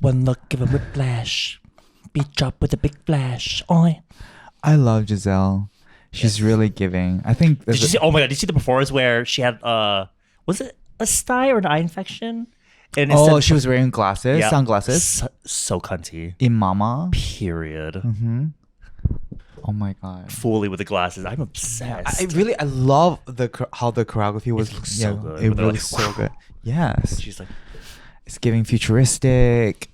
One look, give him whiplash. Beat drop with a big flash. Oi. I love Giselle. She's really giving. I think. Did you see? Oh my god! Did you see the performance where she had was it a sty or an eye infection? And she was wearing glasses, sunglasses. So cunty. In Mama. Period. Mm-hmm. Oh my god. Fully with the glasses. I'm obsessed. I love how the choreography was. It looks so good. It really so good. Yes. She's like, it's giving futuristic,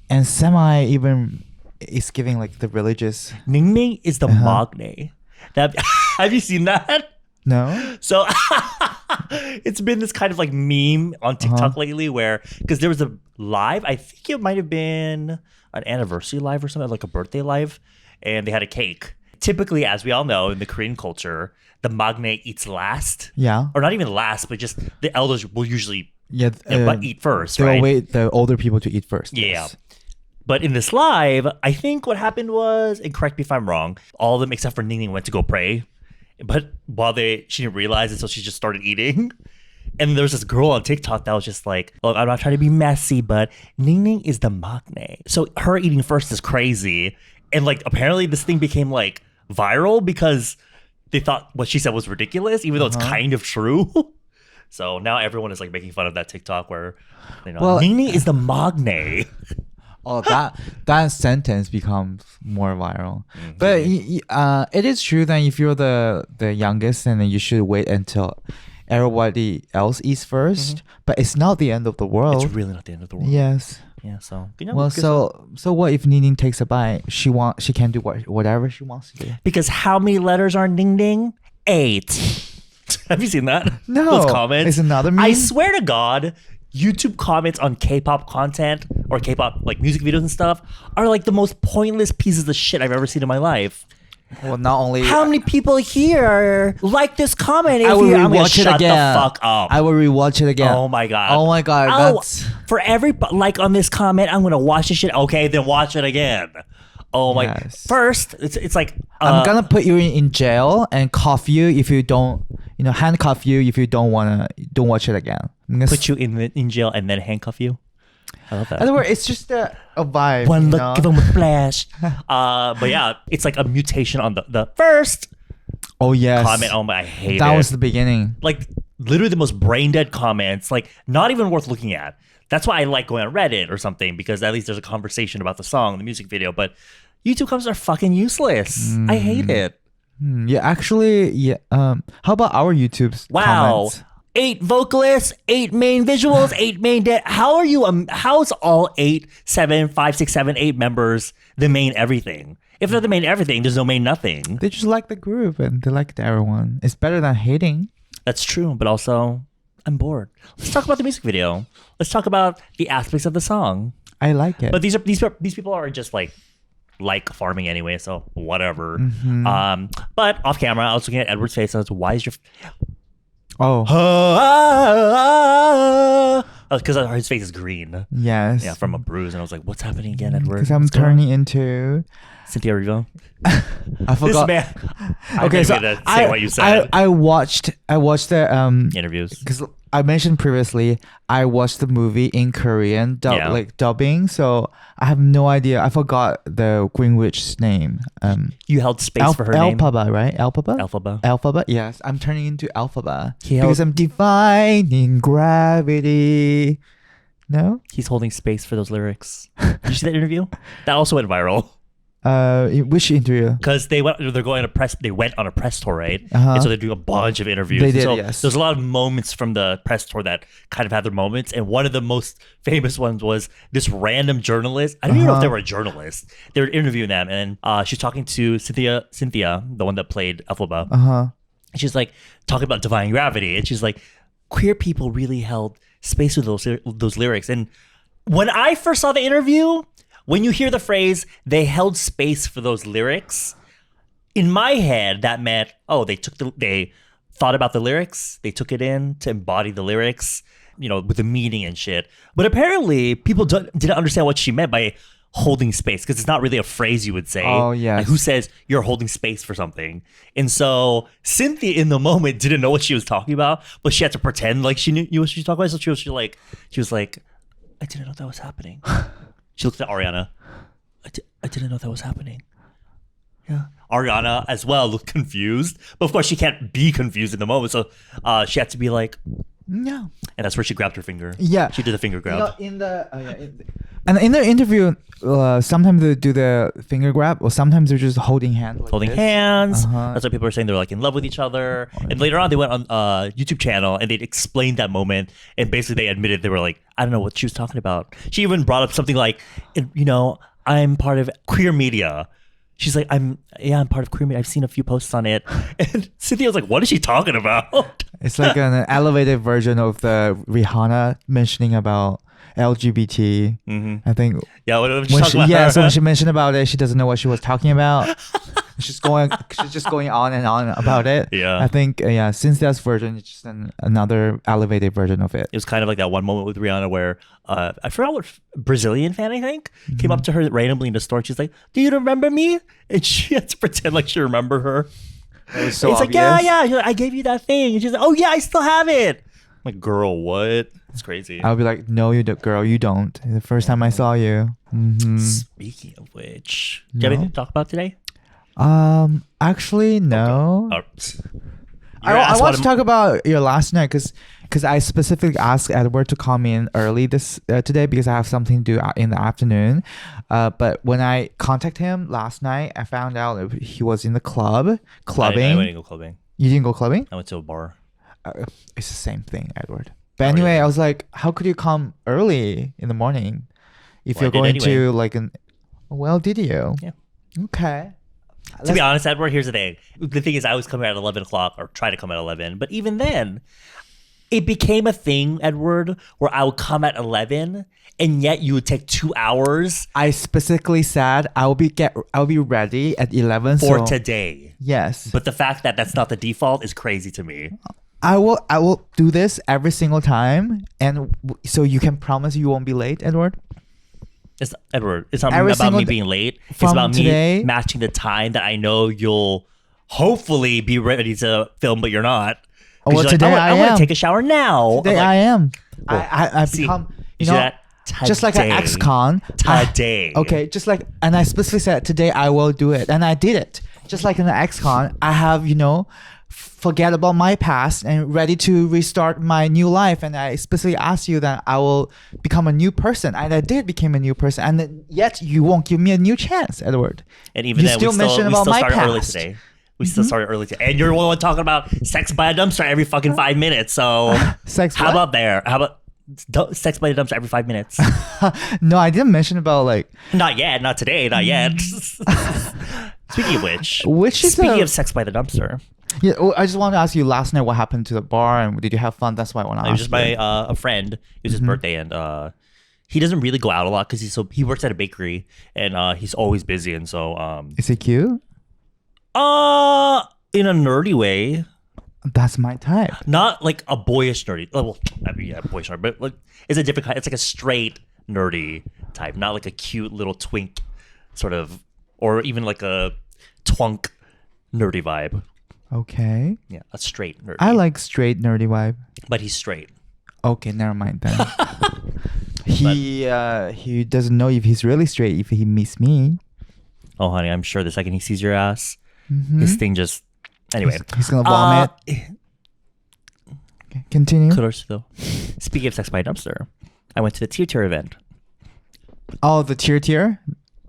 and semi even. It's giving like the religious. Ninging is the MAKNAE. Have you seen that? No. So it's been this kind of like meme on TikTok lately where, because there was a live, I think it might have been an anniversary live or something, like a birthday live, and they had a cake. Typically, as we all know, in the Korean culture, the MAKNAE eats last. Yeah. Or not even last, but just the elders will usually eat first, they'll right? wait the older people to eat first. Yeah. Yes. But in this live, I think what happened was, and correct me if I'm wrong, all of them except for Ninging went to go pray. But she didn't realize it, so she just started eating. And there's this girl on TikTok that was just like, look, I'm not trying to be messy, but Ninging is the MAKNAE. So her eating first is crazy. And like apparently this thing became like viral because they thought what she said was ridiculous, even though it's kind of true. So now everyone is like making fun of that TikTok where, Ninging is the MAKNAE. Oh, that sentence becomes more viral. Mm-hmm. But it is true that if you're the youngest, then you should wait until everybody else eats first. Mm-hmm. But it's not the end of the world. It's really not the end of the world. Yes. Yeah. So so what if Ninging takes a bite? She can do whatever she wants to do. Because how many letters are Ninging? 8. Have you seen that? No. Those comments. It's another meme? I swear to God, YouTube comments on K-pop content or K-pop like music videos and stuff are like the most pointless pieces of shit I've ever seen in my life. Well, not only how many people here like this comment? I will rewatch it again. Shut the fuck up. I will rewatch it again. Oh my god. Oh my god. That's for every like on this comment, I'm gonna watch this shit. Okay, then watch it again. Oh my! Yes. First, it's like I'm gonna put you in jail and cuff you if you don't, handcuff you if you don't watch it again. Put you in jail and then handcuff you. I love that. Otherwise, it's just a vibe. One look, give them a flash. But yeah, it's like a mutation on the first. Oh yes. Comment. Oh my, I hate it. That was the beginning. Like literally the most brain dead comments. Like not even worth looking at. That's why I like going on Reddit or something, because at least there's a conversation about the song, the music video. But YouTube comments are fucking useless. I hate it. Yeah, actually, yeah. How about our YouTube's comments? 8 vocalists, 8 main visuals, 8 main how are you? How's all 8, 7, 5, 6, 7, 8 members the main everything? If they're the main everything, there's no main nothing. They just like the group and they like everyone. It's better than hating. That's true, but also I'm bored. Let's talk about the music video. Let's talk about the aspects of the song. I like it. But these people are just like farming anyway, so whatever. Mm-hmm. But off camera, I was looking at Edward's face. I was, why is your because his face is green. Yes. Yeah, from a bruise, and I was like, what's happening again, Edward? Because I'm turning into Cynthia Erivo. I forgot. This man. Okay, so say what you said. I watched the interviews because I mentioned previously I watched the movie in Korean dubbing, so I have no idea. I forgot the Green Witch's name. You held space for her name. Elphaba, right? Elphaba. Elphaba. Yes, I'm turning into Elphaba because I'm defying gravity. No, he's holding space for those lyrics. Did you see that interview? That also went viral. Which interview? Because they went on a press tour, right? And so they're doing a bunch of interviews. They did, so yes. There's a lot of moments from the press tour that kind of had their moments, and one of the most famous ones was this random journalist. I don't even know if they were a journalist. They were interviewing them, and she's talking to Cynthia, the one that played Elphaba. She's like talking about defying gravity, and she's like, queer people really held space with those lyrics. And when I first saw the interview, when you hear the phrase, they held space for those lyrics, in my head, that meant, they thought about the lyrics, they took it in to embody the lyrics, with the meaning and shit. But apparently, people didn't understand what she meant by holding space, because it's not really a phrase you would say. Oh, yes. Like, who says you're holding space for something? And so Cynthia, in the moment, didn't know what she was talking about, but she had to pretend like she knew what she was talking about. So she was like, I didn't know that was happening. She looks at Ariana. I didn't know that was happening. Yeah. Ariana as well looked confused, but of course she can't be confused in the moment, so she had to be like, yeah. And that's where she grabbed her finger. Yeah. She did the finger grab. In the interview, sometimes they do the finger grab, or sometimes they're just holding hands. Like Holding this. hands. That's why people are saying they're like in love with each other. And later on, they went on YouTube channel and they explained that moment. And basically, they admitted they were like, I don't know what she was talking about. She even brought up something like, I'm part of queer media. She's like, I'm part of queer media. I've seen a few posts on it. And Cynthia was like, what is she talking about? It's like an elevated version of the Rihanna mentioning about LGBT. I think. Yeah, what was she talking about? Yeah, so when she mentioned about it, she doesn't know what she was talking about. She's just going on and on about it. Yeah. I think Cynthia's version is just another elevated version of it. It was kind of like that one moment with Rihanna where I forgot what Brazilian fan I think came up to her randomly in the store. She's like, "Do you remember me?" And she had to pretend like she remembered her. It was so it's obvious. like, yeah, I gave you that thing. And she's like, "Oh yeah, I still have it." I'm like, girl, what? It's crazy. I'll be like, "No, you don't, girl. You don't." The first time I saw you. Speaking of which, do you have anything to talk about today? Actually, no. I want to talk about your last night because I specifically asked Edward to come in early today because I have something to do in the afternoon. But when I contacted him last night, I found out he was in the clubbing. I didn't go clubbing. You didn't go clubbing? I went to a bar. It's the same thing, Edward. But anyway, I was like, how could you come early in the morning if you're going to like an? Well, did you? Yeah. Okay. To be honest, Edward, here's the thing. The thing is, I was coming at 11 o'clock or try to come at 11. But even then, it became a thing, Edward, where I would come at 11 and yet you would take 2 hours. I specifically said I'll be ready at 11 for today. Yes. But the fact that that's not the default is crazy to me. I will do this every single time. And so you can promise you won't be late, Edward? It's not about me being late. It's about me matching the time that I know you'll hopefully be ready to film, but you're not. Well, today I am. I want to take a shower now. Today I am. I become, just like an ex-con. Today. Okay, just like, and I specifically said, today I will do it. And I did it. Just like an ex-con, I have, forget about my past and ready to restart my new life. And I specifically asked you that I will become a new person. And I did become a new person. And yet you won't give me a new chance, Edward. And even then, we still started early today. We still started early today. And you're the one talking about sex by a dumpster every fucking 5 minutes. So how about there? How about sex by a dumpster every 5 minutes? No, I didn't mention about like... Not yet. Not today. Not yet. Speaking of which speaking of sex by the dumpster... Yeah, I just wanted to ask you last night what happened to the bar and did you have fun? That's why I want to ask. It was just my a friend. It was his birthday and he doesn't really go out a lot because he works at a bakery and he's always busy and so Is he cute? In a nerdy way. That's my type. Not like a boyish nerdy. Well, I mean, yeah, boyish nerdy, but like it's a different kind. It's like a straight nerdy type, not like a cute little twink sort of, or even like a twunk nerdy vibe. Okay. Yeah, a straight nerdy. I like straight nerdy vibe. But he's straight. Okay, never mind then. He doesn't know if he's really straight if he meets me. Oh, honey, I'm sure the second he sees your ass, his thing just... Anyway. He's going to vomit. Okay, continue. Kudos, though. Speaking of sex by dumpster, I went to the Tier event. Oh, the Tier?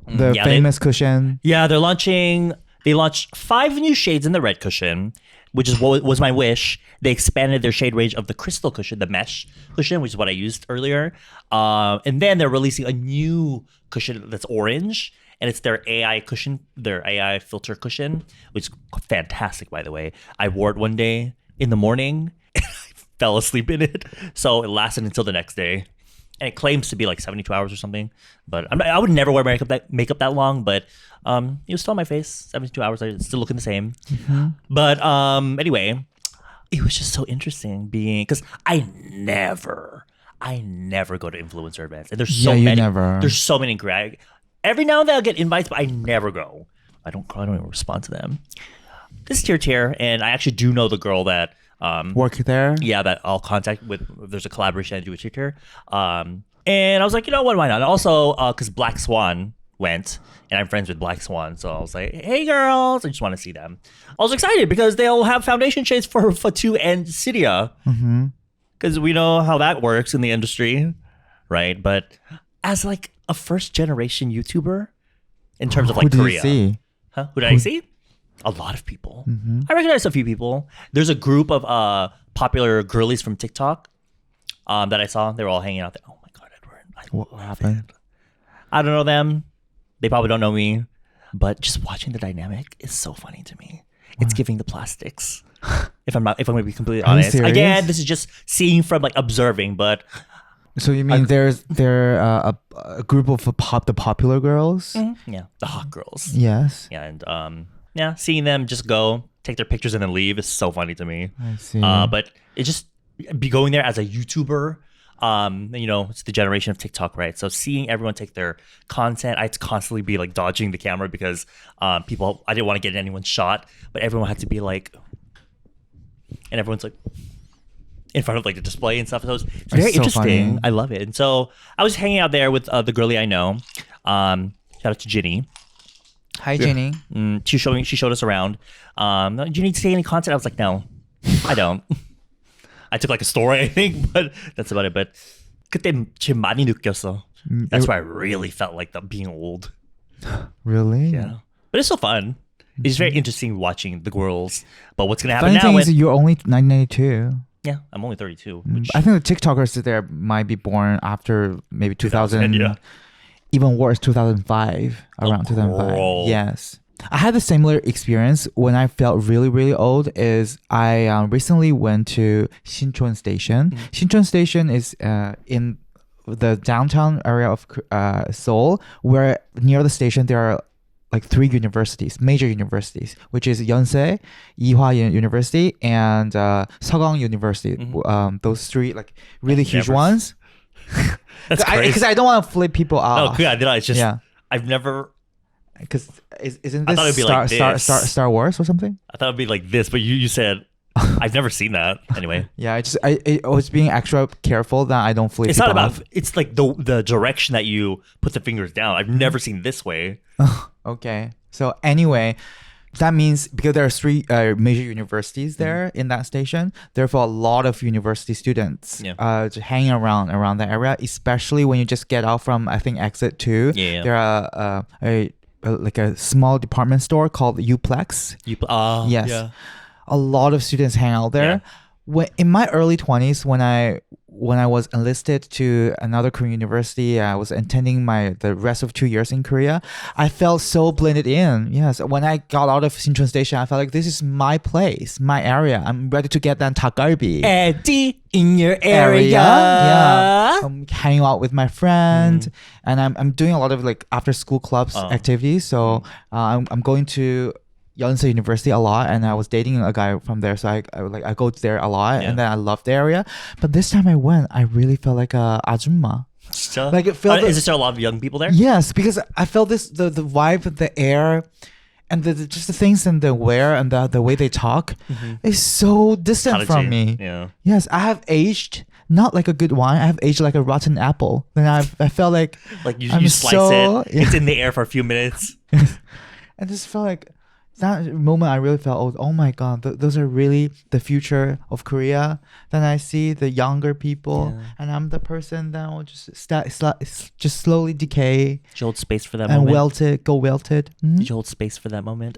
The famous cushion. Yeah, they're launching... They launched 5 new shades in the red cushion, which is what was my wish. They expanded their shade range of the crystal cushion, the mesh cushion, which is what I used earlier. And then they're releasing a new cushion that's orange, and it's their AI cushion, their AI filter cushion, which is fantastic, by the way. I wore it one day in the morning, and I fell asleep in it. So it lasted until the next day. And it claims to be like 72 hours or something. But I would never wear makeup that long, but it was still on my face. 72 hours, I still looking the same. But anyway, it was just so interesting because I never go to influencer events. And there's so many. There's so many great. Every now and then I'll get invites, but I never go. I don't even respond to them. This is Tier, and I actually do know the girl that work there. Yeah, that I'll contact with. If there's a collaboration I do with Tier. And I was like, you know what, why not? And also, because Black Swan went, and I'm friends with Black Swan, so I was like, hey girls, I just want to see them. I was excited because they'll have foundation shades for Fatu and Cydia. Because we know how that works in the industry, right? But as like a first generation YouTuber, in terms of like Who Korea. did you see? Huh? Who did I see? A lot of people. I recognize a few people. There's a group of popular girlies from TikTok that I saw. They were all hanging out there. Oh my God, Edward. What happened? I don't know them. They probably don't know me. But just watching the dynamic is so funny to me. It's giving the plastics. If I'm going to be completely Are you honest. serious? Again, this is just seeing from like observing, but So you mean there a group of the popular girls? yeah, the hot girls. Yes. Yeah, and yeah, seeing them just go take their pictures and then leave is so funny to me. I see. But it just be going there as a YouTuber. You know, it's the generation of TikTok, right? So seeing everyone take their content, I had to constantly be like dodging the camera because I didn't want to get anyone shot, but everyone had to be like, and everyone's like in front of like the display and stuff. So it's very so interesting. funny. I love it. And so I was hanging out there with the girlie I know. Shout out to Ginny. Hi, Jenny. She showed us around. Do you need to see any content? I was like, no, I don't. I took like a story, I think, but that's about it. But 그때 좀 많이 느꼈어. That's why I really felt like being old. Really? Yeah, but it's so fun. It's very interesting watching the girls. But what's gonna happen Funny now? thing is, you're only 1992. Yeah, I'm only 32. Which, I think the TikTokers there might be born after maybe 2000. yeah. Even worse, 2005, around 2005. girl. Yes. I had a similar experience when I felt really, really old. Is I recently went to Sinchon Station. Sinchon Station is in the downtown area of Seoul, where near the station there are like 3 universities, major universities, which is Yonsei, Ewha University, and Seogang University. Those 3 like really huge Never- ones. That's crazy. Because I don't want to flip people off. Oh, good. I did. It's just Yeah. I've never. Because isn't I thought this it'd be like this. Star Wars or something? I thought it'd be like this, but you said I've never seen that. Anyway, Yeah, I was being extra careful that I don't flip it's people not about. off. It's like the direction that you put the fingers down. I've never seen this way. Okay. So anyway, that means because there are 3 major universities there in that station, therefore a lot of university students just hanging around the area, especially when you just get out from, I think, exit 2. Yeah. There are like a small department store called Uplex. Yes. Yeah. A lot of students hang out there. When in my early 20s, when I was enlisted to another Korean university, I was attending the rest of 2 years in Korea. I felt so blended in. Yes, when I got out of Sinchon Station, I felt like this is my place, my area. I'm ready to get that 닭갈비. Eddy in your area. Yeah, I'm hanging out with my friend, and I'm doing a lot of like after school clubs activities. So I'm going to Yonsei University a lot, and I was dating a guy from there, so I go there a lot, and then I love the area. But this time I went, I really felt like a 아줌마. Like it felt. Is there a lot of young people there? Yes, because I felt the vibe, the air, and just the things and the wear and the way they talk is so distant from me. Yeah. Yes, I have aged. Not like a good wine. I have aged like a rotten apple. Then I felt like you slice it. It's in the air for a few minutes. I just felt like that moment I really felt, oh my God, those are really the future of Korea. Then I see the younger people, and I'm the person that will just slowly decay. Did you hold space for that and moment? go wilted. Did you hold space for that moment?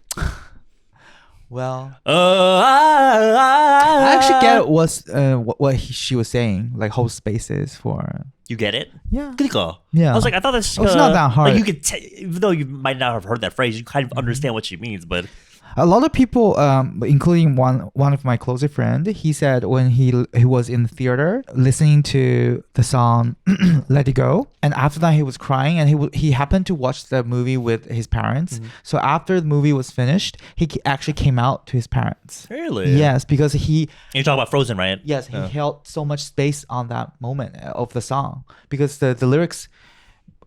Well, I actually get what she was saying, like whole spaces for. You get it? Yeah. 그러니까. Yeah. I was like, I thought that's. It's not that hard. Like you could, even though you might not have heard that phrase, you kind of understand what she means. But a lot of people, including one of my closer friend, he said when he was in the theater listening to the song "Let It Go," and after that he was crying, and he happened to watch the movie with his parents. So after the movie was finished, he actually came out to his parents. Really? Yes, because he. You're talking about Frozen, right? Yes, he held so much space on that moment of the song because the lyrics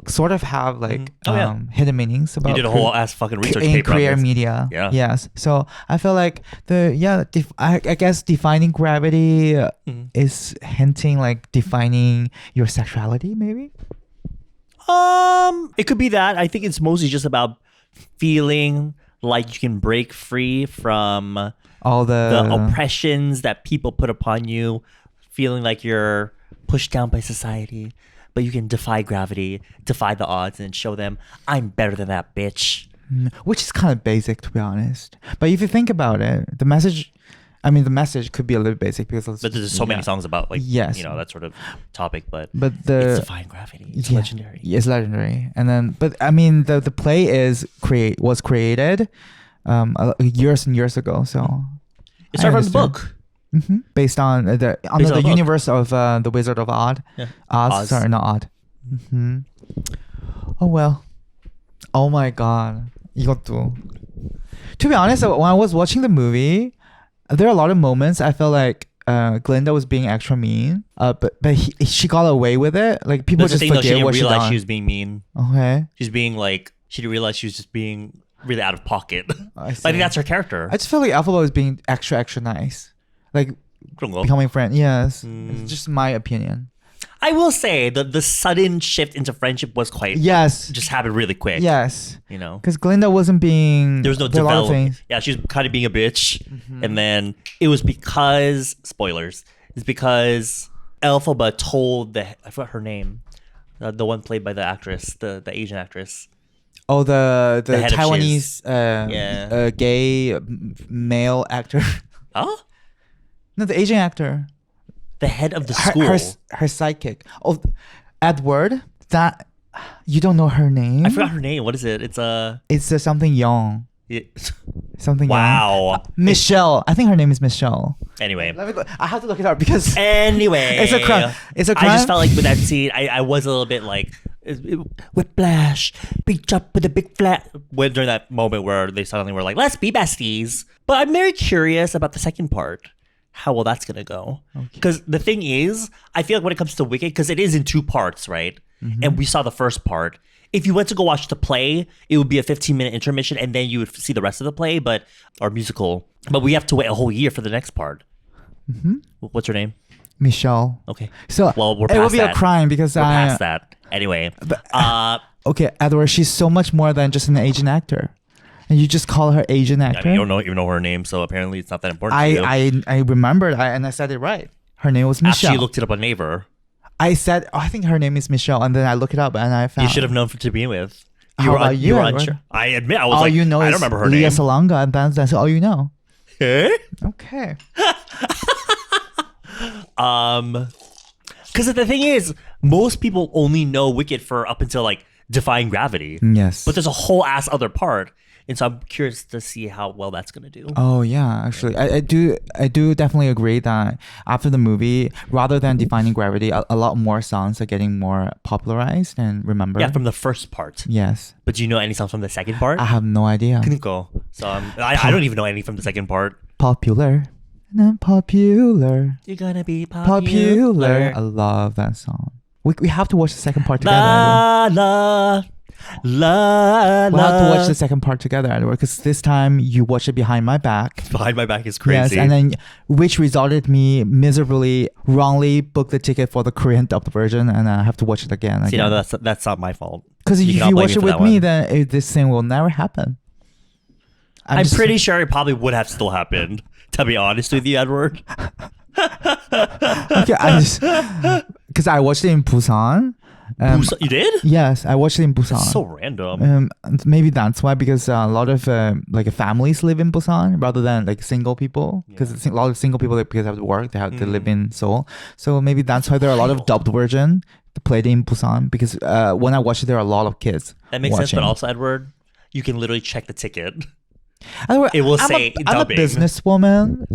sort of have like yeah. hidden meanings about You did a whole ass fucking research in paper on queer this. media. Yeah. Yes. So I feel like I guess defining gravity is hinting like defining your sexuality, maybe. It could be that. I think it's mostly just about feeling like you can break free from All the oppressions that people put upon you, feeling like you're pushed down by society, but you can defy gravity, defy the odds, and show them I'm better than that bitch. Which is kind of basic, to be honest. But if you think about it, the message could be a little basic because But there's so many songs about like that sort of topic. But it's defying gravity. It's legendary. It's legendary. And then, but I mean, the play was created years and years ago. So it started from the book. Mm-hmm. Based on the universe of the Wizard of Oz. Yeah. Oz. Sorry, not Odd. Mm-hmm. Oh well. Oh my god. 이것도. To be honest, when I was watching the movie, there are a lot of moments I felt like Glinda was being extra mean, but she got away with it. Like people just forget she didn't what she realize done. she was being mean. Okay. She's being like she didn't realize she was just being really out of pocket. I I think that's her character. just felt like Alphaba was being extra nice, like becoming friend. Yes, it's just my opinion. I will say the sudden shift into friendship was quite just happened really quick. Yes, you know, because Glinda wasn't being. There was no development. Yeah, she was kind of being a bitch, and then it was because spoilers. It's because Elphaba told I forgot her name, the one played by the actress, the Asian actress. Oh, the head of Taiwanese gay male actor. Huh? No, the Asian actor. The head of the school. Her sidekick. Oh, Edward. That you don't know her name? I forgot her name. What is it? It's something Young. Something. Wow. Young. Michelle. I think her name is Michelle. Anyway, let me go. I have to look it up because. Anyway, it's a crime. It's a crime. I just felt like with that scene, I was a little bit like whiplash, big jump with a big flat. When during that moment where they suddenly were like, "Let's be besties." But I'm very curious about the second part. How well that's gonna go? Because the thing is, I feel like when it comes to Wicked, because it is in 2 parts, right? And we saw the first part. If you went to go watch the play, it would be a 15-minute intermission, and then you would see the rest of the play, or musical. But we have to wait a whole year for the next part. What's her name? Michelle. Okay. So we're past it would be that. a crime because we're past that. Anyway. Okay, Edward, she's so much more than just an Asian actor. And you just call her Asian actor? I mean, you don't even know her name, so apparently it's not that important to you. I remembered, and I said it right. Her name was Michelle. After you looked it up on Naver. I said, I think her name is Michelle, and then I looked it up, and I found. You should have known to begin with. You were unsure. I admit, I was all you know I is don't remember her Leah name. Salonga, and that's all you know. Eh? Okay. Because the thing is, most people only know Wicked for up until like Defying Gravity. Yes. But there's a whole ass other part. And so I'm curious to see how well that's gonna do. Oh yeah, actually, I do definitely agree that after the movie, rather than Defining Gravity, a lot more songs are getting more popularized and remembered. Yeah, from the first part. Yes. But do you know any songs from the second part? I have no idea. Go. So I don't even know any from the second part. Popular. Not popular. You're gonna be Popular. I love that song. We have to watch the second part together. La la. La, we'll have to watch the second part together, Edward, because this time you watch it behind my back. Behind my back is crazy. Yes, and then which resulted me miserably wrongly book the ticket for the Korean dubbed version, and I have to watch it again. See, no, that's not my fault. Because if you watch it with me, then this thing will never happen. I'm pretty sure it probably would have still happened. To be honest with you, Edward. Okay, because I watched it in Busan. You did? Yes, I watched it in Busan. That's so random. Maybe that's why, because a lot of like families live in Busan rather than like single people. Because a lot of single people, because they have to work, they have to live in Seoul. So maybe that's why there are a lot of dubbed version played in Busan. Because when I watched it, there are a lot of kids. That makes sense. But also, Edward, you can literally check the ticket. Edward, it will say dubbing. I'm a businesswoman.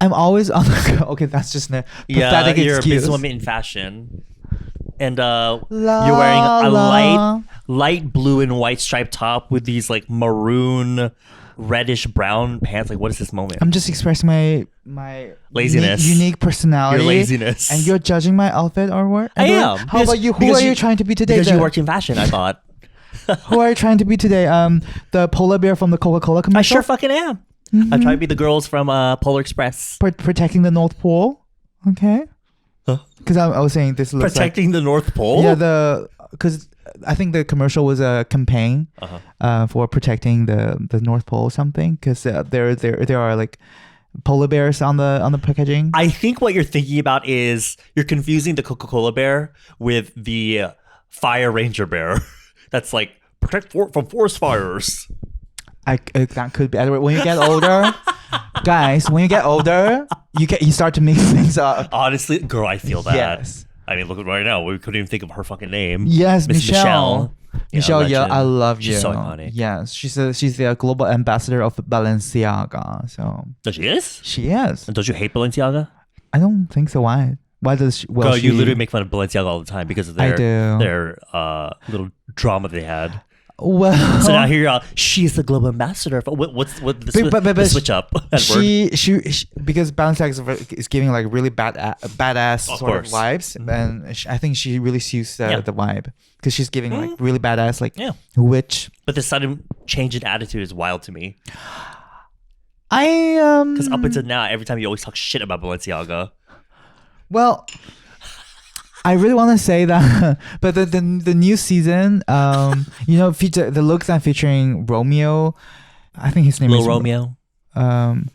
I'm always on the... Okay, that's just a pathetic you're excuse. A businesswoman in fashion. And you're wearing a light blue and white striped top with these like maroon reddish brown pants. Like, what is this moment? I'm just expressing my laziness, unique personality, your laziness, and you're judging my outfit or what? I am. How about you? Who are you trying to be today? Because you worked in fashion, I thought. Who are you trying to be today? The polar bear from the Coca-Cola commercial? I sure fucking am. Mm-hmm. I'm trying to be the girls from Polar Express. Protecting the North Pole. Okay. Because I was saying this looks protecting the North Pole. Yeah, because I think the commercial was a campaign for protecting the North Pole or something. Because there are like polar bears on the packaging. I think what you're thinking about is you're confusing the Coca-Cola bear with the Fire Ranger bear. That's like protect from forest fires. That could be Edward. When you get older, guys, when you get older, you start to mix things up. Honestly, girl, I feel that. Yes. I mean, look at right now. We couldn't even think of her fucking name. Yes, Miss Michelle. Michelle, yeah, I love you. She's so iconic. Yes, she's the global ambassador of Balenciaga. So. So she is? She is. And don't you hate Balenciaga? I don't think so. Why? Why does she? Well, girl, you literally make fun of Balenciaga all the time because of their little drama they had. Well, so now here you are. She's the global ambassador. What's the switch up? She because Balenciaga is giving like really badass sort of vibes, and I think she really suits the vibe because she's giving like really badass like witch. But the sudden change in attitude is wild to me. Because up until now, every time you always talk shit about Balenciaga. Well, I really want to say that, but the new season, the looks I'm featuring Romeo. I think his name is Romeo.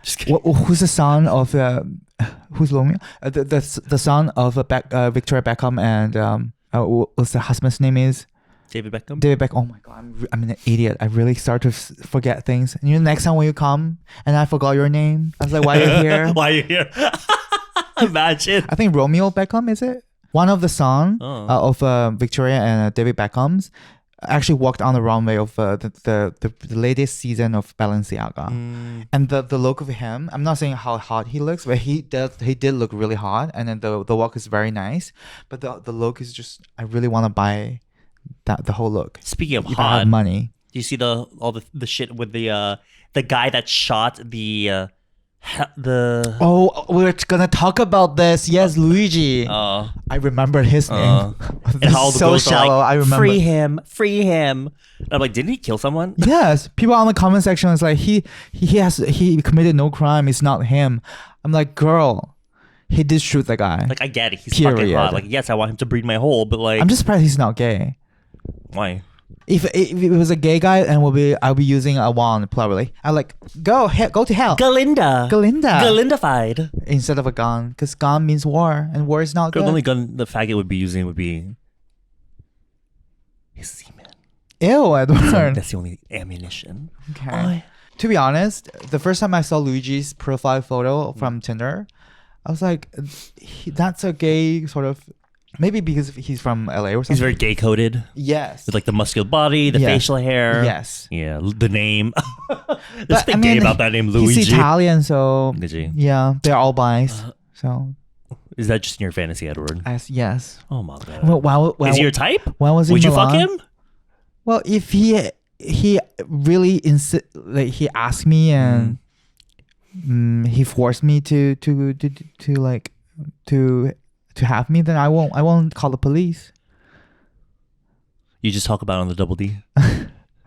Just kidding. Who's the son of who's Romeo? The son of Victoria Beckham and what's the husband's name is? David Beckham. Oh my god, I'm an idiot. I really start to forget things. And next time when you come and I forgot your name, I was like, why are you here? Why are you here? Imagine. I think Romeo Beckham, is it? One of the son of Victoria and David Beckham's actually walked on the runway of the latest season of Balenciaga. And the look of him, I'm not saying how hot he looks, but he did look really hot, and then the walk is very nice. But the look is just, I really want to buy the whole look. Speaking of if hot, I have money. Do you see all the shit with the guy that shot the we're gonna talk about this. Yes, Luigi. I remember his name. And how all the so girls shallow. are like, I remember. Free him. And I'm like, didn't he kill someone? Yes. People on the comment section is like, he committed no crime. It's not him. I'm like, girl, he did shoot the guy. Like, I get it. He's fucking hot. Like, yes, I want him to breed my hole, but like, I'm just surprised he's not gay. Why? If it was a gay guy, and I'll be using a wand probably. I like go to hell. Galinda-fied instead of a gun, because gun means war, and war is not good. The only gun the faggot would be using would be his semen. Ew, Edward. That's the only ammunition. Okay. To be honest, the first time I saw Luigi's profile photo from Tinder, I was like, that's a gay sort of. Maybe because he's from LA or something. He's very gay coded. Yes. With like the muscular body, the facial hair. Yes. Yeah, the name. There's something gay about that name, Luigi. He's Italian, so Luigi. Yeah, they're all bis. So is that just in your fantasy, Edward? yes. Oh my god. Well, is he your type? When was Would you fuck him? Well, if he really he asked me and he forced me to have me, then I won't call the police. You just talk about it on the Double D.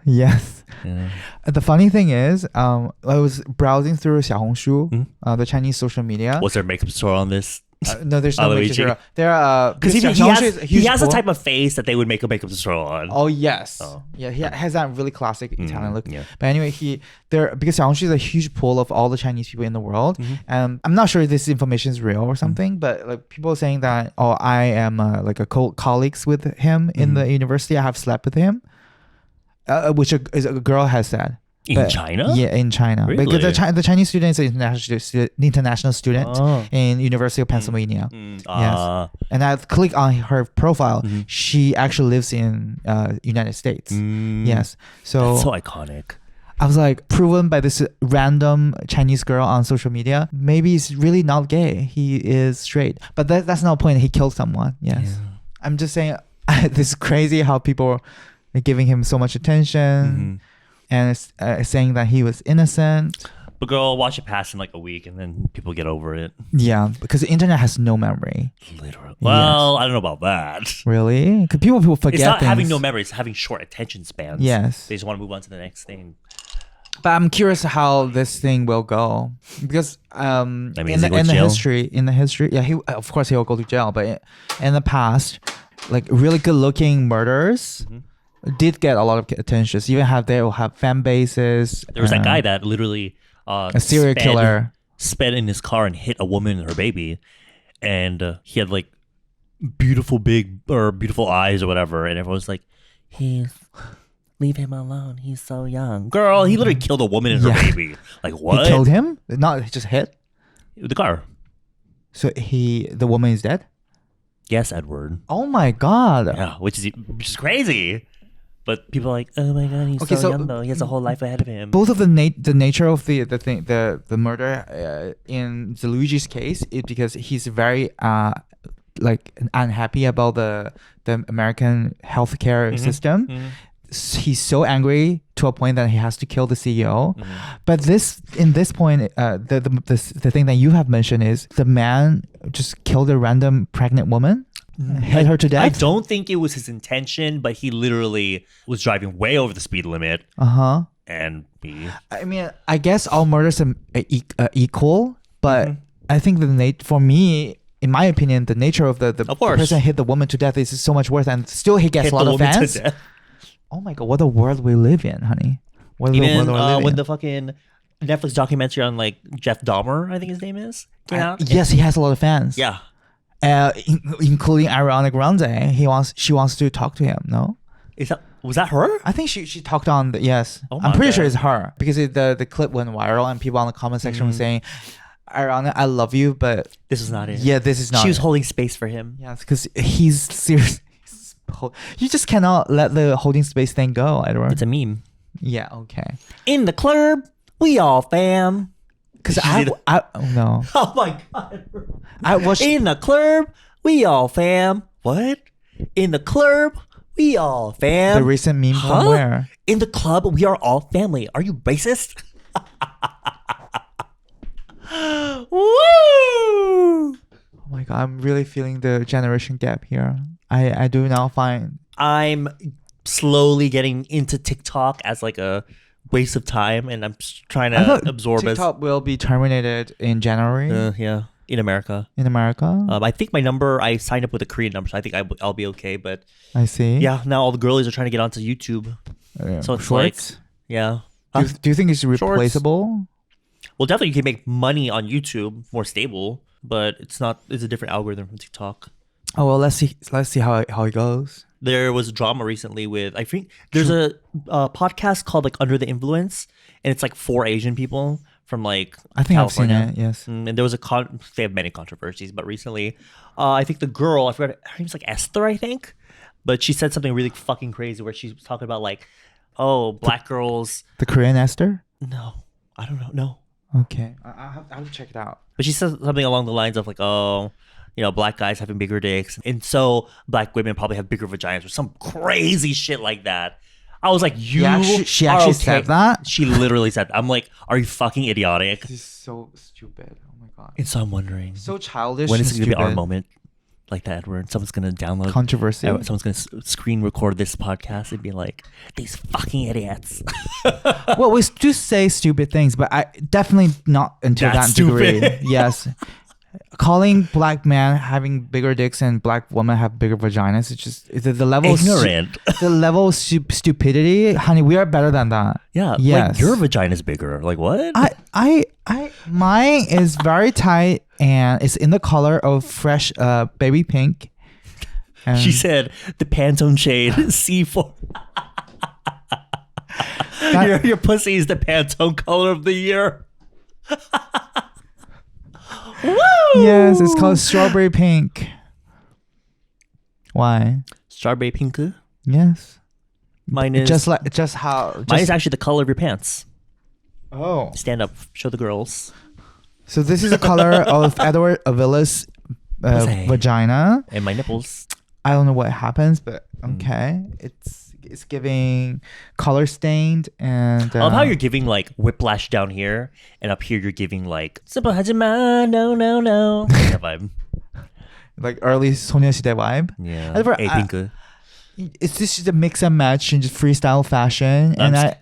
Yes. Yeah. The funny thing is, I was browsing through Xiaohongshu, the Chinese social media. Was there a makeup store on this? No, there's no makeup store. There, because he has a type of face that they would make a makeup store on. Oh yes, yeah, he has that really classic Italian look. Yeah. But anyway, because Xiaohongshu is a huge pool of all the Chinese people in the world, and I'm not sure if this information is real or something, but like people are saying that I am like a colleagues with him in the university. I have slept with him, which a girl has said. In China? Yeah, in China. Really? Because the Chinese student is an international student in University of Pennsylvania. Yes. And I click on her profile. She actually lives in United States. Yes. So that's so iconic. I was like, proven by this random Chinese girl on social media, maybe he's really not gay. He is straight. But that's not the point. He killed someone. Yes. Yeah. I'm just saying, this is crazy how people are giving him so much attention. and saying that he was innocent. But girl, watch it pass in like a week, and then people get over it. Yeah, because the internet has no memory. Literally. Well, I don't know about that. Really? Because people forget. It's not things. having no memory; it's having short attention spans. Yes. They just want to move on to the next thing. But I'm curious how this thing will go because in the history, yeah, he of course he'll go to jail. But in the past, like really good-looking murderers did get a lot of attention. They will have fan bases. There was that guy that literally a serial killer sped in his car and hit a woman and her baby, and he had like beautiful eyes or whatever, and everyone was like, leave him alone. He's so young. Girl, he literally killed a woman and her baby. Like, what? He killed him? Not he just hit? The car. So the woman is dead? Yes, Edward. Oh my God. Yeah, which is crazy. But people are like, oh my God, he's so young though. He has a whole life ahead of him. Both of the nature of the murder in the Luigi's case is because he's very like unhappy about the American healthcare system. He's so angry to a point that he has to kill the CEO. But in this point, the thing that you have mentioned is the man just killed a random pregnant woman, hit her to death. I don't think it was his intention, but he literally was driving way over the speed limit. And I mean, I guess all murders are equal, but I think for me, in my opinion, the nature of the person hit the woman to death is so much worse, and still he gets a lot of fans. Oh my God, what a world we live in, honey. When the fucking Netflix documentary on like Jeff Dahmer, I think his name is, came out. Yes, he has a lot of fans. Yeah. Including Ariana Grande. She wants to talk to him, no? Was that her? I think she talked on yes. Oh I'm pretty sure it's her because the clip went viral and people on the comment section were saying, Ariana, I love you, but this is not it. Yeah, this is not it. She was holding space for him. Yes, because he's serious. You just cannot let the holding space thing go, Edward. It's a meme. Yeah, okay. In the club, we all fam. Because no. Oh my God. I watched in the club, we all fam. What? In the club, we all fam. The recent meme from where? In the club, we are all family. Are you racist? Woo! Oh my God, I'm really feeling the generation gap here. I do now find I'm slowly getting into TikTok as like a waste of time, and I'm trying to absorb TikTok will be terminated in January. Yeah, in America. I think I signed up with a Korean number, so I think I'll be okay. But I see. Yeah, now all the girlies are trying to get onto YouTube. So it's Shorts? Yeah. Do you think it's replaceable? Well, definitely you can make money on YouTube, more stable, but it's not. It's a different algorithm from TikTok. Oh well, let's see how it goes. There was a drama recently with, I think there's a podcast called like Under the Influence, and it's like 4 Asian people from like California. I've seen it. Yes, and there was they have many controversies, but recently, I think the girl, I forgot her name's like Esther, I think, but she said something really fucking crazy where she was talking about like, oh, black girls. The Korean Esther? No, I don't know. No. Okay, I'll have to check it out. But she said something along the lines of like, oh, you know, black guys having bigger dicks, and so black women probably have bigger vaginas or some crazy shit like that. I was like, she actually said that? She literally said that. I'm like, are you fucking idiotic? This is so stupid. Oh my God. And so I'm wondering, so childish. When is it going to be our moment like that, where someone's going to download controversy? Someone's going to screen record this podcast and be like, these fucking idiots. Well, we do say stupid things, but I definitely not until that degree. Yes. Calling black man having bigger dicks and black women have bigger vaginas, it's just the level ignorant. The level of stupidity, honey. We are better than that. Yeah. Yes. Like your vagina's bigger. Like what? Mine is very tight and it's in the color of fresh baby pink. She said the Pantone shade C4. Your pussy is the Pantone color of the year. Woo! Yes, it's called strawberry pink. Why? Strawberry pink? Yes. Mine is mine is actually the color of your pants. Oh. Stand up, show the girls. So this is the color of Edward Avila's vagina and my nipples. I don't know what happens, but okay. It's it's giving color stained and. I love how you're giving like whiplash down here, and up here you're giving like simple hajima, no. That vibe. Like early 소녀시대 vibe. Yeah. However, A-Pink. it's just a mix and match and just freestyle fashion, and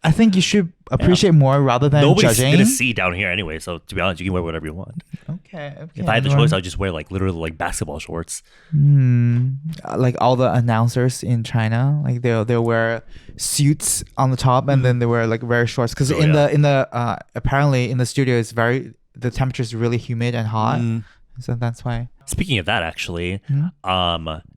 I think you should appreciate more rather than Nobody's judging. gonna see down here anyway, so to be honest, you can wear whatever you want. Okay. If I had the choice, I'd just wear like literally like basketball shorts. Like all the announcers in China, like they'll wear suits on the top and then they wear like very shorts because the apparently in the studio the temperature is really humid and hot, so that's why. Speaking of that, actually,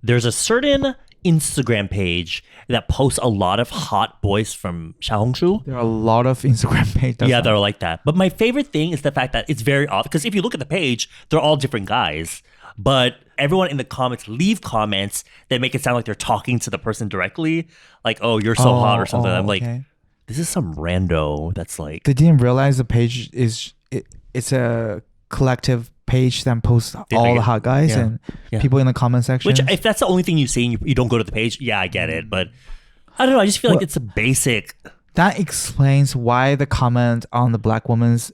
there's a certain Instagram page that posts a lot of hot boys from Xiaohongshu. There are a lot of Instagram pages. Yeah, they're like that. But my favorite thing is the fact that it's very odd because if you look at the page, they're all different guys. But everyone in the comments leave comments that make it sound like they're talking to the person directly. Like, oh, you're so hot or something. I'm like, this is some rando that's like... They didn't realize the page it's a collective page that posts all the hot guys and people in the comment section. Which, if that's the only thing you see and you don't go to the page, yeah, I get it. But I don't know. I just feel like it's a basic... That explains why the comment on the black woman's,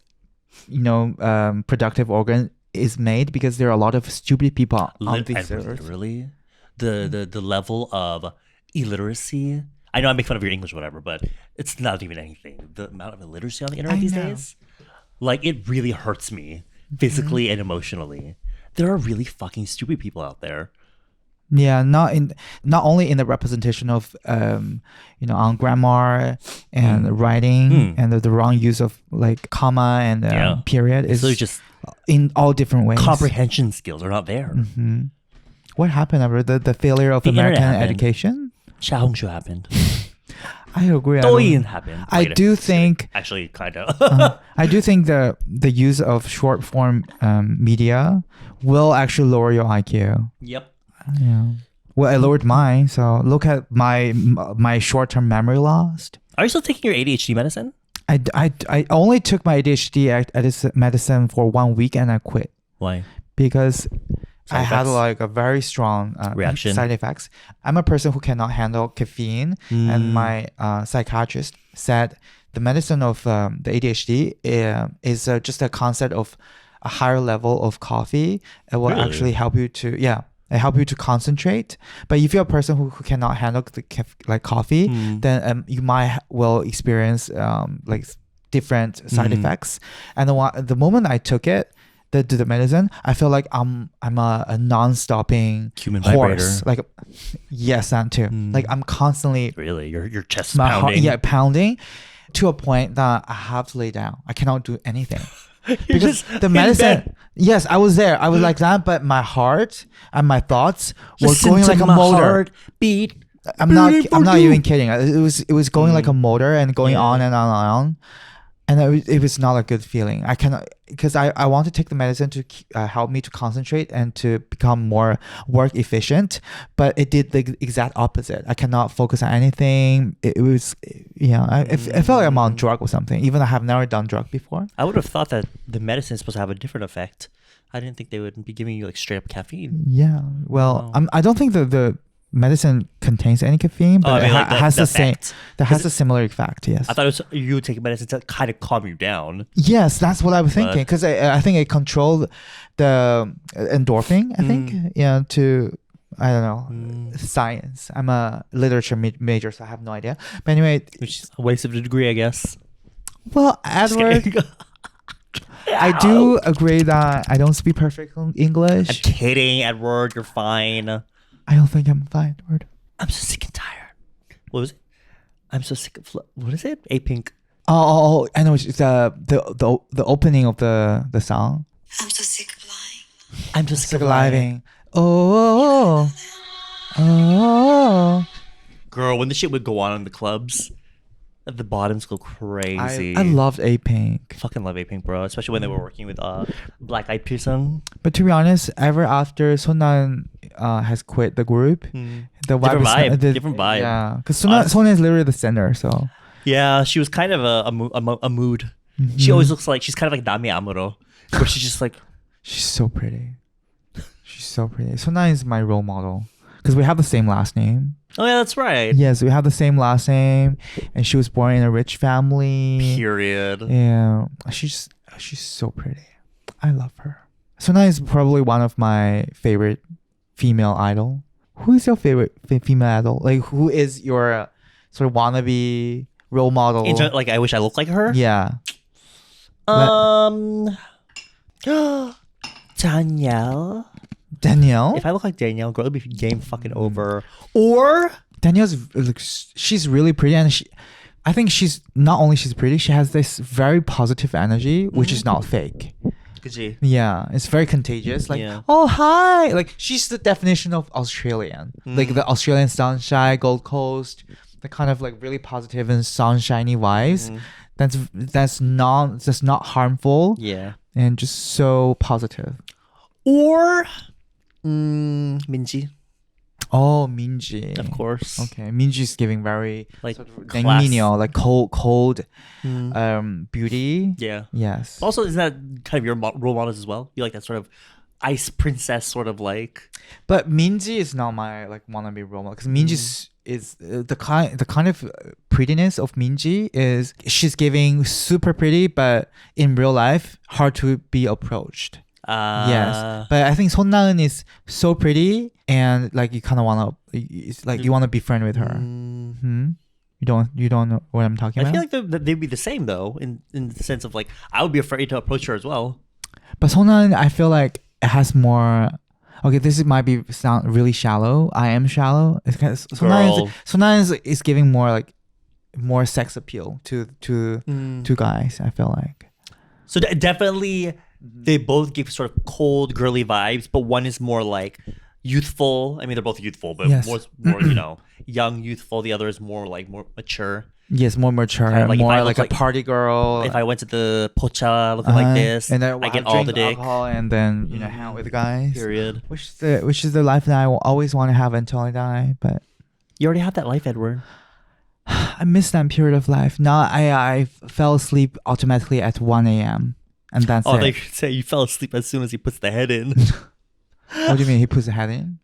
productive organ is made, because there are a lot of stupid people on these servers. Really? The level of illiteracy. I know I make fun of your English or whatever, but it's not even anything. The amount of illiteracy on the internet these days, like, it really hurts me physically and emotionally. There are really fucking stupid people out there. Yeah, not only in the representation of on grammar and writing and the wrong use of like comma and period. It's just in all different ways. Comprehension skills are not there. What happened over the failure of American education? Xiaohongshu happened. I agree. Douyin happened. I do think actually kind of. I do think the use of short form media will actually lower your IQ. Yep. Yeah. Well, I lowered mine, so look at my short term memory lost. Are you still taking your ADHD medicine? I only took my ADHD medicine for 1 week and I quit. Why? Because I had like a very strong reaction, side effects. I'm a person who cannot handle caffeine, and my psychiatrist said the medicine of the ADHD is just a concept of a higher level of coffee. It will actually help you to concentrate. But if you're a person who cannot handle the coffee, then you will experience like different side effects. And the moment I took it, the medicine, I feel like I'm a non-stopping human horse. vibrator. Like, yes, that too. Like, I'm constantly really your chest pounding. Pounding to a point that I have to lay down. I cannot do anything. Because the medicine, yes, I was there. I was like that, but my heart and my thoughts were going like a motor. Beat. I'm not even kidding. It was going like a motor and going on and on and on. And it was not a good feeling. I cannot, because I want to take the medicine to help me to concentrate and to become more work efficient, but it did the exact opposite. I cannot focus on anything. It was, I felt like I'm on drug or something, even though I have never done drug before. I would have thought that the medicine is supposed to have a different effect. I didn't think they would be giving you like straight up caffeine. Yeah, well, I don't think the medicine contains any caffeine, but it has the same. That has a similar effect. Yes. I thought it was you would take medicine to kind of calm you down. Yes, that's what I was thinking, because I think it controlled the endorphin. I think to I don't know science. I'm a literature major, so I have no idea. But anyway, which is a waste of a degree, I guess. Well, Edward. I do agree that I don't speak perfect English. I'm kidding, Edward. You're fine. I don't think I'm fine, Edward. I'm so sick and tired. What was it? I'm so sick of... What is it? A-Pink. Oh, I know. It's the opening of the song. I'm so sick of lying. I'm so sick of lying. Oh. Girl, when the shit would go on in the clubs, the bottoms go crazy. I loved A-Pink. Fucking love A-Pink, bro. Especially when they were working with Black Eyed Peas. But to be honest, ever after Sonan has quit the group, the vibe different vibe. Yeah, because Sonan is literally the center. So yeah, she was kind of a mood. She always looks like she's kind of like Dami Amuro, where she's just like she's so pretty. She's so pretty. Sonan is my role model because we have the same last name. Oh yeah, that's right. Yes, we have the same last name, and she was born in a rich family. Period. Yeah, she's so pretty. I love her. Sona is probably one of my favorite female idol. Who is your favorite female idol? Like, who is your sort of wannabe role model? Like, I wish I looked like her. Yeah. Danielle. Danielle? If I look like Danielle, girl, it'd be game fucking over. Or Danielle's like, she's really pretty, and I think she's not only she's pretty, she has this very positive energy, which is not fake. could she? Yeah, it's very contagious. Like, Yeah. oh hi, like she's the definition of Australian, like the Australian sunshine, Gold Coast, the kind of like really positive and sunshiny vibes. That's not harmful. Yeah. And just so positive. Or Minji, Oh, Minji. of course. Okay, Minji's giving very Like sort of class. 냉미녀, like cold beauty. Yeah. Yes. Also, isn't that kind of your role models as well? You like that sort of ice princess sort of like. But Minji is not my like wannabe role model, because Minji is the kind of prettiness of Minji is she's giving super pretty, but in real life hard to be approached. Yes, but I think Son Na-eun is so pretty, and like you kind of wanna, it's like you wanna be friend with her. You don't know what I'm talking I about. feel like they'd be the same though, in the sense of like I would be afraid to approach her as well. But Son Na-eun, I feel like it has more. Okay, might be sound really shallow. I am shallow. It's kind of, Son Na-eun is giving more sex appeal to guys. I feel like. So definitely, they both give sort of cold, girly vibes, but one is more like youthful. I mean, they're both youthful, but Yes. more young, youthful. The other is more mature. Yes, more mature, Kind of like if I more look like a like- party girl. If I went to the pocha looking like this, and then I get I'll all drink the dick. alcohol, and then hang out with guys. Period. Which is the life that I will always want to have until I die. But You already have that life, Edward. I missed that period of life. Now I fell asleep automatically at 1 a.m. and that's Oh, it. they say you fell asleep as soon as he puts the head in. What do you mean he puts the head in?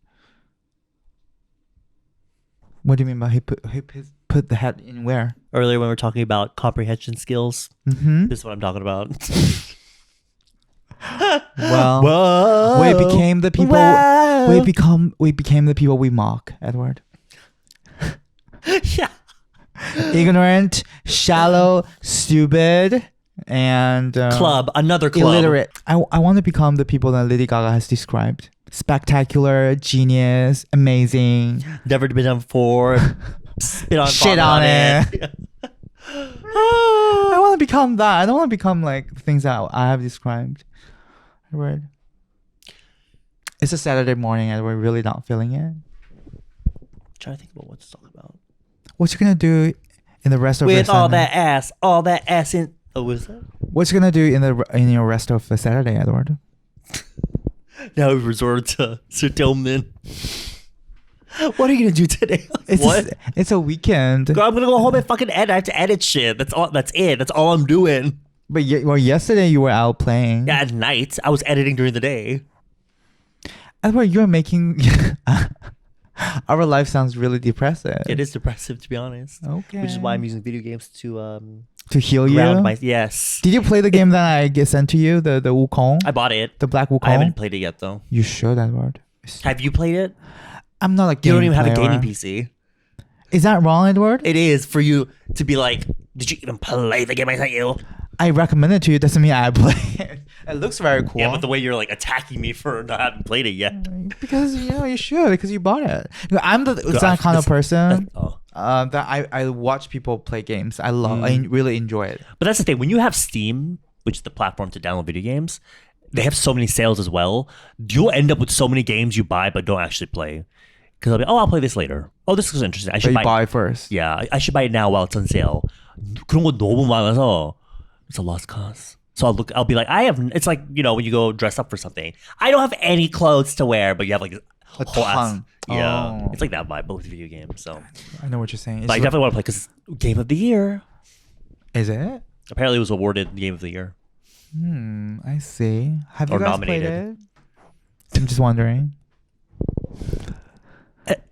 What do you mean by he put the head in where? Earlier when we were talking about comprehension skills, Mm-hmm. this is what I'm talking about. Well, Whoa. we became the people. Whoa. We became the people we mock, Edward. Yeah. Ignorant, shallow, stupid, and Another club. illiterate. I want to become the people that Lady Gaga has described: spectacular, genius, amazing. Never been done before. Spit on Shit vomit on it. I want to become that. I don't want to become like the things that I have described. Edward. It's a Saturday morning and we're really not feeling it. Trying to think about what to talk about. What you gonna do in the rest of your With all Saturday? that ass in. Oh, what is that? What you gonna do in your rest of the Saturday, Edward? Now we've resorted to Sir Tillman. What are you gonna do today? It's a weekend. Girl, I'm gonna go home and fucking edit. I have to edit shit. That's all. That's it. That's all I'm doing. But yesterday you were out playing. Yeah, at night I was editing during the day. Edward, you're making our life sounds really depressive. It is depressive, to be honest. Okay. Which is why I'm using video games to To heal you. ground my. Yes. Did you play the game that I sent to you, the Wukong, I bought it. the Black Wukong? I haven't played it yet though. You should, Edward. Have you played it? I'm not a You don't game even have a player. gaming PC. Is that wrong, Edward? It is for you to be like, did you even play the game I sent you? I recommend it to you. Doesn't mean I play it. It looks very cool. Yeah, but the way you're like attacking me for not having played it yet. Because you should, because you bought it. I'm that God, kind of person Oh. that I watch people play games. I love. I really enjoy it. But that's the thing. When you have Steam, which is the platform to download video games, they have so many sales as well. You'll end up with so many games you buy but don't actually play. Because I'll be, I'll play this later. Oh, this is interesting. I But should you buy it first. Yeah, I should buy it now while it's on sale. 그런 거 너무 많아서 it's a lost cause. So I'll be like, it's like, when you go dress up for something. I don't have any clothes to wear, but you have like A whole ass. ton. Yeah. Oh. It's like that vibe, but with video games. So I know what you're saying. but I definitely want to play because Game of the Year. Is it? Apparently it was awarded Game of the Year. I see. Have you Or guys nominated. played it? I'm just wondering.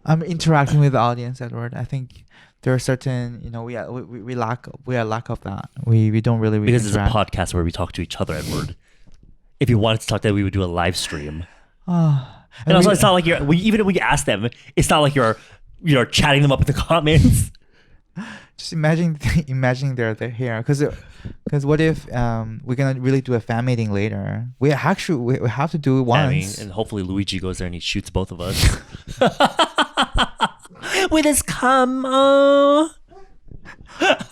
I'm interacting with the audience, Edward. I think there are certain, we lack of that. We don't really Because interact. it's a podcast where we talk to each other, Edward. If you wanted to talk, that we would do a live stream. And also, it's not like even if we ask them, it's not like you're chatting them up in the comments. Just imagining they're here, because what if we're gonna really do a fan meeting later? We have to do it once. And hopefully Luigi goes there and he shoots both of us with his cum.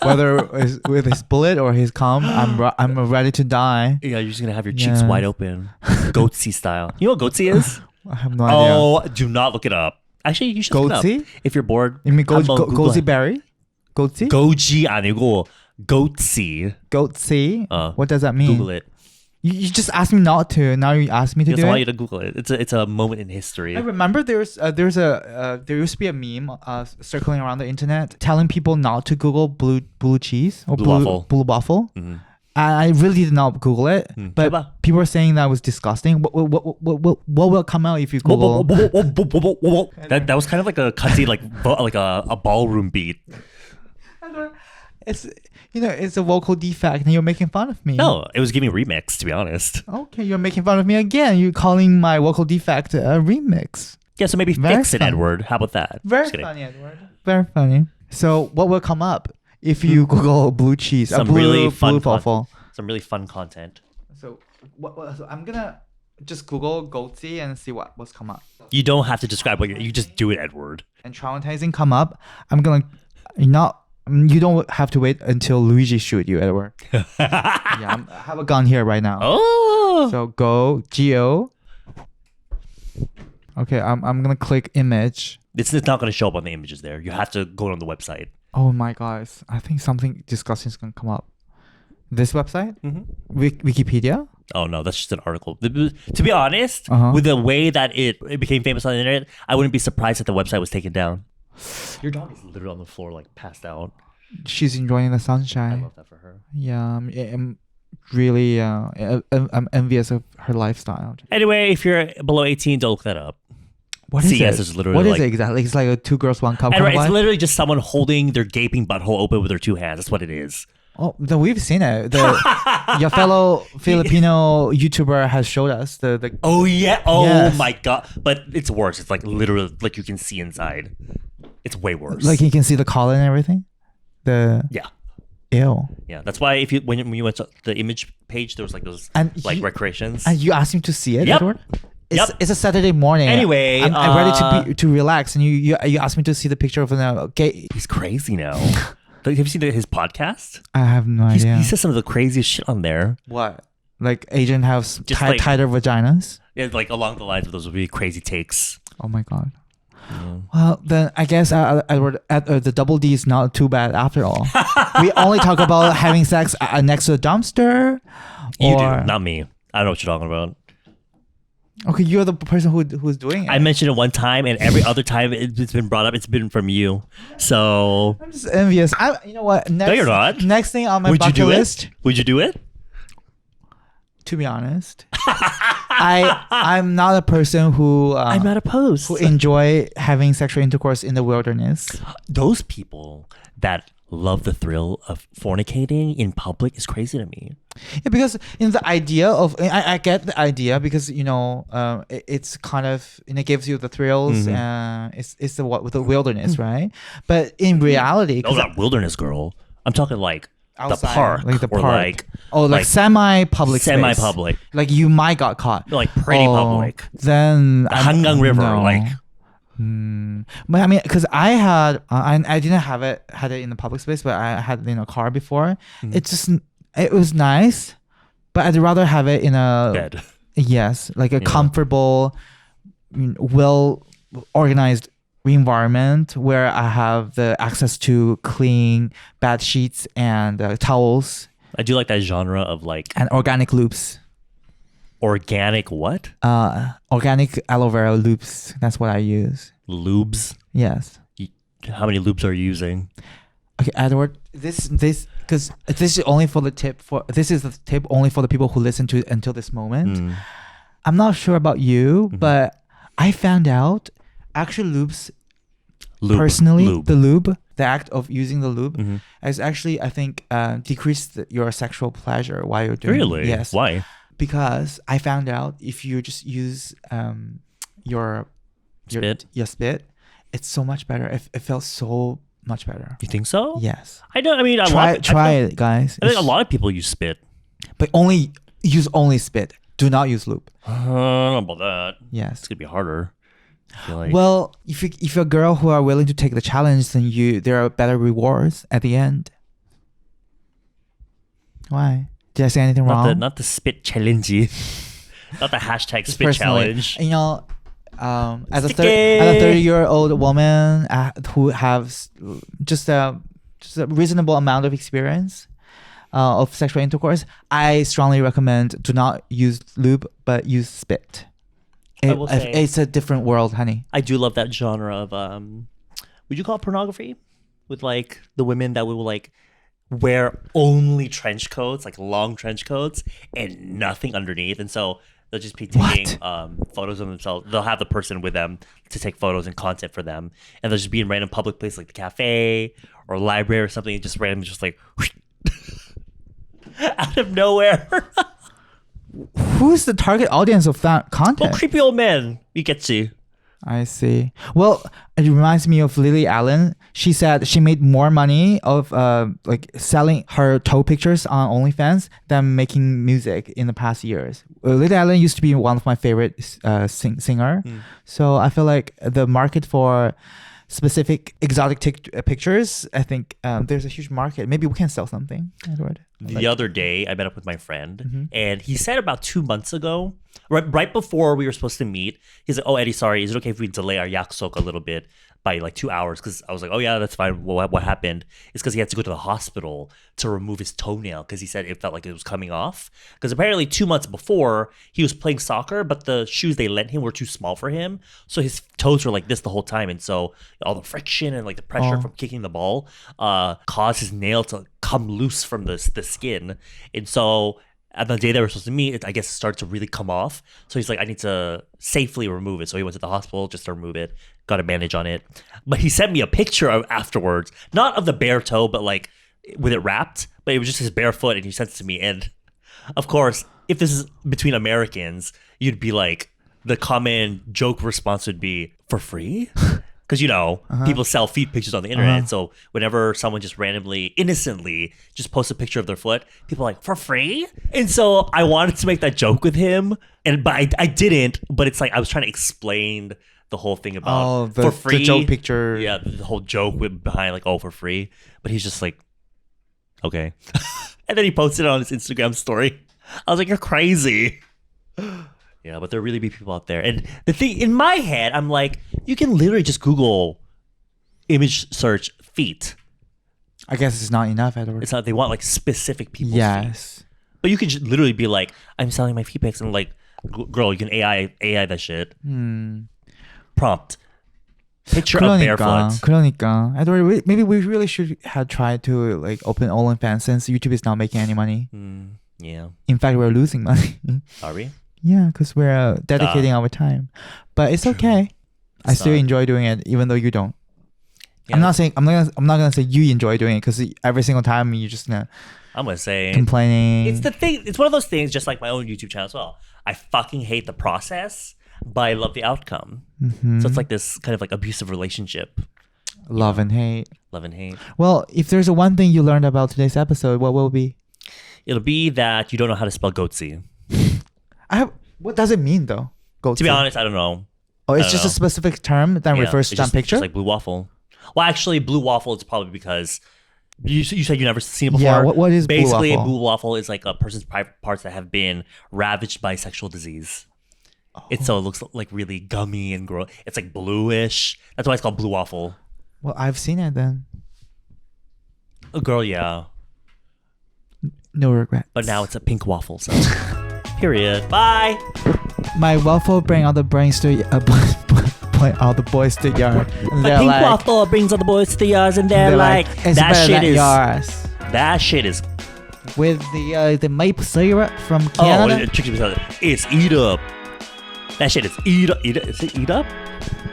Whether with his bullet or his cum, I'm ready to die. Yeah, you're just gonna have your cheeks wide open, goatsy style. You know what goatsy is? I have no idea. Oh, do not look it up. Actually, you should look it Goatsy? up. If you're bored. You mean 한번 Google goji it. berry? Goji? Goji 아니고 goatsy. Goatsy? What does that mean? Google it. You just asked me not to. Now you asked me to Yes, do I it. want you to Google it. It's a moment in history. I remember there used to be a meme circling around the internet telling people not to Google blue cheese or blue waffle. Mm-hmm. And I really did not Google it, but 해봐. people were saying that was disgusting. What will come out if you Google? That was kind of like a cutscene, like a ballroom beat. It's a vocal defect, and you're making fun of me. No, it was giving remix, to be honest. Okay, you're making fun of me again. You're calling my vocal defect a remix. Yeah, so maybe Very fix it, funny. Edward. How about that? Very Just kidding. funny, Edward. Very funny. So what will come up if you Google blue cheese? Some blue, really fun blue waffle. Some really fun content. So so I'm gonna just Google goatsy and see what's come up. You don't have to describe what you just do it, Edward. And traumatizing come up. I'm gonna you don't have to wait until Luigi shoot you, Edward. I have a gun here right now. Oh. So go. Okay, I'm gonna click image. It's not going to show up on the images there. You have to go on the website. Oh my gosh, I think something disgusting is gonna come up. This website, Wikipedia. Oh no, that's just an article. To be honest, Uh-huh. with the way that it became famous on the internet, I wouldn't be surprised if the website was taken down. Your dog is literally on the floor, like passed out. She's enjoying the I sunshine. love that for her. Yeah, I'm really I'm envious of her lifestyle. Anyway, if you're below 18, don't look that up. What is CS it? is literally What is like- it exactly? It's like a 2 girls 1 cup. And kind of it's vibe? literally just someone holding their gaping butthole open with their 2 hands. That's what it is. Oh, we've seen it. Your fellow Filipino YouTuber has showed us the. Oh yeah. Oh Yes. my god. But it's worse. It's like literally like you can see inside. It's way worse. Like you can see the collar and everything. yeah. Ew. Yeah. That's why if you when you went to the image page, there was like those And like you- recreations. And you asked him to see it, Yep. Edward? Yep. It's a Saturday morning. Anyway, I'm ready to relax, and you asked me to see the picture of an okay. He's crazy now. Have you seen his podcast? I have no idea. He says some of the craziest shit on there. What? Like Asian have Just like- tighter vaginas? Yeah, like along the lines of those really crazy takes. Oh my god. Well, then I guess Edward, the double D is not too bad after all. We only talk about having sex next to a dumpster. You or- do, not me. I don't know what you're talking about. Okay, you're the person who's doing it. I mentioned it one time, and every other time it's been brought up, it's been from you. So I'm just envious. You know what? Next, you're not. Next thing on my would you bucket do list. it? Would you do it? To be honest, I'm not a person who I'm not opposed. who enjoy having sexual intercourse in the wilderness. Those people that love the thrill of fornicating in public is crazy to me. Yeah, because the idea of I get the idea because it's kind of it gives you the thrills. It's the wilderness, right? But in reality, No, not wilderness girl. I'm talking like outside, the park, like the or park, like like semi-public, space. semi-public, Like you might got caught, like pretty public. Then The Hangang River, no. like But I mean, because I had, I didn't had it in the public space, but I had it in a car before. It was nice, but I'd rather have it in a bed. Yes, like a comfortable, well organized environment where I have the access to clean bed sheets and towels I do like that genre of like and organic loops. organic what? Organic aloe vera loops. That's what I use. Lubes. Yes. How many lubes are you using? Okay, Edward. This because this is only for the tip for this is the tip only for the people who listen to it until this moment. I'm not sure about you, but I found out actually lubes. Lube. Personally, Lube. the act of using the lube, has actually, I think, decreased your sexual pleasure while you're doing it. Really? Yes. Why? Because I found out if you just use your spit, it's so much better. It felt so much better. You think so? Yes. I don't. I mean, Try it, guys. I think a lot of people use spit. But use only spit. Do not use lube. I don't know about that. Yes. It's gonna be harder. I feel like. Well, if you're a girl who are willing to take the challenge, then there are better rewards at the end. Why? Did I say anything wrong? Not the spit challenge. Not the hashtag spit Personally, challenge. You know, as a Sticky. 30-year-old woman who has just a reasonable amount of experience of sexual intercourse, I strongly recommend do not use lube, but use spit. I will say, it's a different world, honey. I do love that genre of would you call it pornography? With like the women that will like wear only trench coats, like long trench coats, and nothing underneath, and so they'll just be taking photos of themselves. They'll have the person with them to take photos and content for them, and they'll just be in random public places like the cafe or library or something, just randomly, just like out of nowhere. Who's the target audience of that content? Oh, creepy old man. You get to. I see. Well, it reminds me of Lily Allen. She said she made more money of like selling her toe pictures on OnlyFans than making music in the past years. Lily Allen used to be one of my favorite singer. So I feel like the market for specific exotic pictures, I think there's a huge market. Maybe we can sell something, Edward. The other day, I met up with my friend, and he said about 2 months ago, right before we were supposed to meet, he's like, "Oh, Eddie, sorry, is it okay if we delay our yaksok a little bit by like 2 hours?" Because I was like, "Oh yeah, that's fine." Well, what happened? It's because he had to go to the hospital to remove his toenail because he said it felt like it was coming off. Because apparently 2 months before, he was playing soccer, but the shoes they lent him were too small for him, so his toes were like this the whole time, and so all the friction and like the pressure from kicking the ball caused his nail to come loose from the skin, and so at the day they were supposed to meet, I guess it started to really come off. So he's like, I need to safely remove it. So he went to the hospital just to remove it, got a bandage on it. But he sent me a picture of afterwards, not of the bare toe, but like with it wrapped, but it was just his bare foot, and he sent it to me. And of course, if this is between Americans, you'd be like, the common joke response would be, for free? Because, you know, people sell feet pictures on the internet. So whenever someone just randomly, innocently just posts a picture of their foot, people are like, for free? And so I wanted to make that joke with him, but I didn't. But it's like I was trying to explain the whole thing about for free. The joke picture. Yeah, the whole joke behind like, oh, for free. But he's just like, okay. And then he posted it on his Instagram story. I was like, you're crazy. Yeah, but there really be people out there. And the thing, in my head, I'm like, you can literally just Google image search feet. I guess it's not enough, Edward. It's not, they want like specific people's feet. Yes. But you could just literally be like, I'm selling my feet pics, and like, girl, you can AI that shit. Prompt. Picture of barefoot. 그러니까. Edward, maybe we really should have tried to like open OnlyFans since YouTube is not making any money. Yeah. In fact, we're losing money. Are we? Yeah, because we're dedicating our time. But it's okay. I still enjoy doing it, even though you don't. Yeah. I'm not gonna say you enjoy doing it, because every single time you just I'm gonna say complaining. It's the thing. It's one of those things, just like my own YouTube channel as well. I fucking hate the process, but I love the outcome. So it's like this kind of like abusive relationship. Love and hate. Love and hate. Well, if there's one thing you learned about today's episode, what will it be? It'll be that you don't know how to spell goatsy. What does it mean though? To be honest, I don't know. Oh, it's just a specific term that refers to that picture? It's like blue waffle. Well, actually, blue waffle is probably because you said you never seen it before. Yeah, what is basically blue waffle? Blue waffle is like a person's private parts that have been ravaged by sexual disease. So it looks like really gummy and gross. It's like bluish. That's why it's called blue waffle. Well, I've seen it then. Oh, girl, yeah. No regret. But now it's a pink waffle. So. Period. Bye. My waffle bring all the brains to point all the boys to yard. My pink waffle brings all the boys to the yards, and they're like, that shit is yours. That shit is with the maple syrup from Canada. Oh, it's eat up. That shit is eat up. Is it eat up?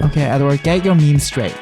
Okay, Edward, get your meme straight.